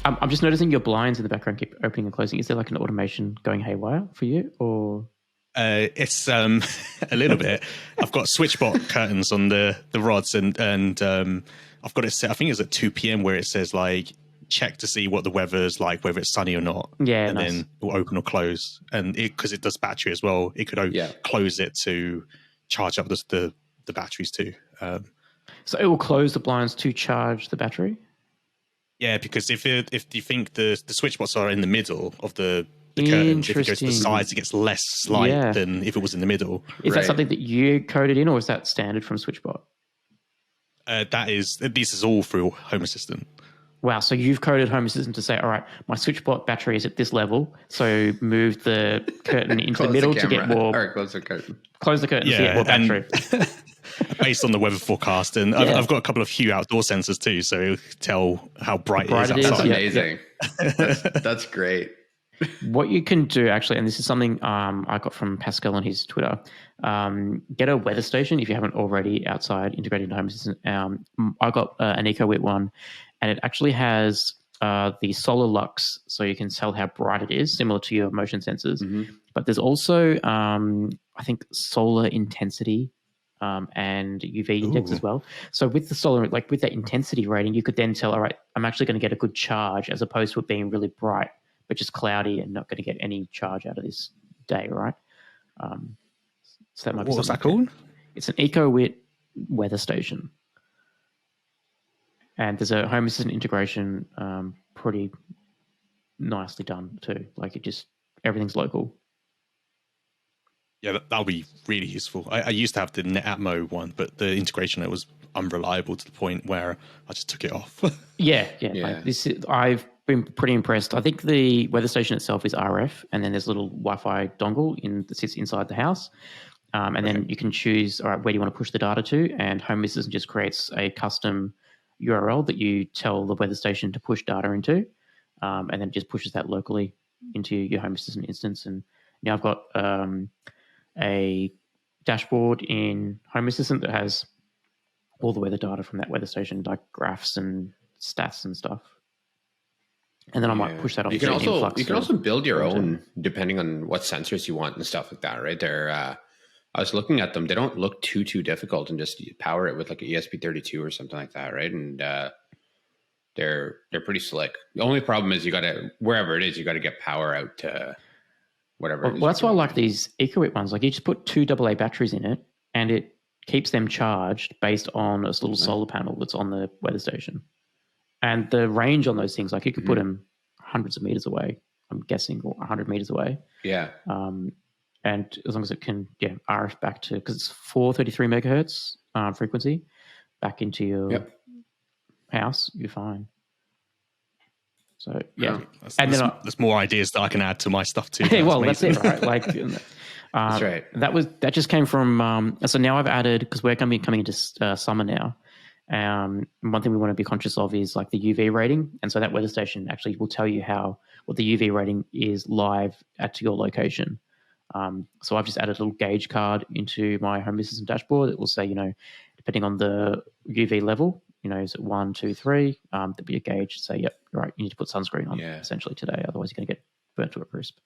I'm just noticing your blinds in the background keep opening and closing. Is there like an automation going haywire for you, or? It's a little bit. I've got SwitchBot curtains on the rods, and I've got it set. I think it's at 2 p.m. where it says like check to see what the weather's like, whether it's sunny or not. Yeah, and nice. then it will open or close. And because it does battery as well, it could close it to charge up the batteries too. So it will close the blinds to charge the battery. Yeah, because if you think the SwitchBots are in the middle of the curtains, if it goes to the sides, it gets less light than if it was in the middle. Is that something that you coded in, or is that standard from SwitchBot? This is all through Home Assistant. Wow, so you've coded Home Assistant to say, all right, my SwitchBot battery is at this level, so move the curtain into the middle to get more. All right, close the curtain. Close the curtain to get more battery. Based on the weather forecast, and I've got a couple of Hue outdoor sensors too, so it'll tell how bright it is outside. That's amazing. That's great. What you can do actually, and this is something I got from Pascal on his Twitter, get a weather station if you haven't already outside integrated into Home Assistant. I got an EcoWit one, and it actually has the solar lux, so you can tell how bright it is, similar to your motion sensors. Mm-hmm. But there's also, I think, solar intensity and UV index as well. So with the solar, like with that intensity rating, you could then tell, all right, I'm actually going to get a good charge, as opposed to it being really bright but just cloudy and not going to get any charge out of this day, right? So that might be. What was that called? It's an EcoWit weather station, and there's a Home Assistant integration, pretty nicely done too. Like everything's local. Yeah, that'll be really useful. I used to have the NetAtmo one, but the integration it was unreliable to the point where I just took it off. Yeah. Like I've been pretty impressed. I think the weather station itself is RF, and then there's a little Wi-Fi dongle that sits inside the house. And then you can choose, all right, where do you want to push the data to? And Home Assistant just creates a custom URL that you tell the weather station to push data into, and then it just pushes that locally into your Home Assistant instance. And now I've got a dashboard in Home Assistant that has all the weather data from that weather station, like graphs and stats and stuff. And then I might push that off. You can also build your own depending on what sensors you want and stuff like that, right? I was looking at them. They don't look too difficult, and just power it with like an ESP32 or something like that, right? And they're pretty slick. The only problem is wherever it is, you got to get power out to whatever. Well, that's why I like these EcoWit ones. Like you just put 2 AA batteries in it, and it keeps them charged based on a little solar panel that's on the weather station. And the range on those things, like you could put them hundreds of meters away, I'm guessing, or 100 meters away. Yeah. And as long as it can, RF back to, because it's 433 megahertz frequency, back into your house, you're fine. So, there's more ideas that I can add to my stuff too. Hey, well, that's it, right? Like, that's right. That just came from, so now I've added, because we're going to be coming into summer now. One thing we want to be conscious of is like the UV rating, and so that weather station actually will tell you what the UV rating is live at your location. So I've just added a little gauge card into my Home Assistant dashboard. It will say, depending on the UV level, is it 1, 2, 3? There'll be a gauge to say, yep, you're right, you need to put sunscreen on essentially today, otherwise you're going to get burnt to a crisp.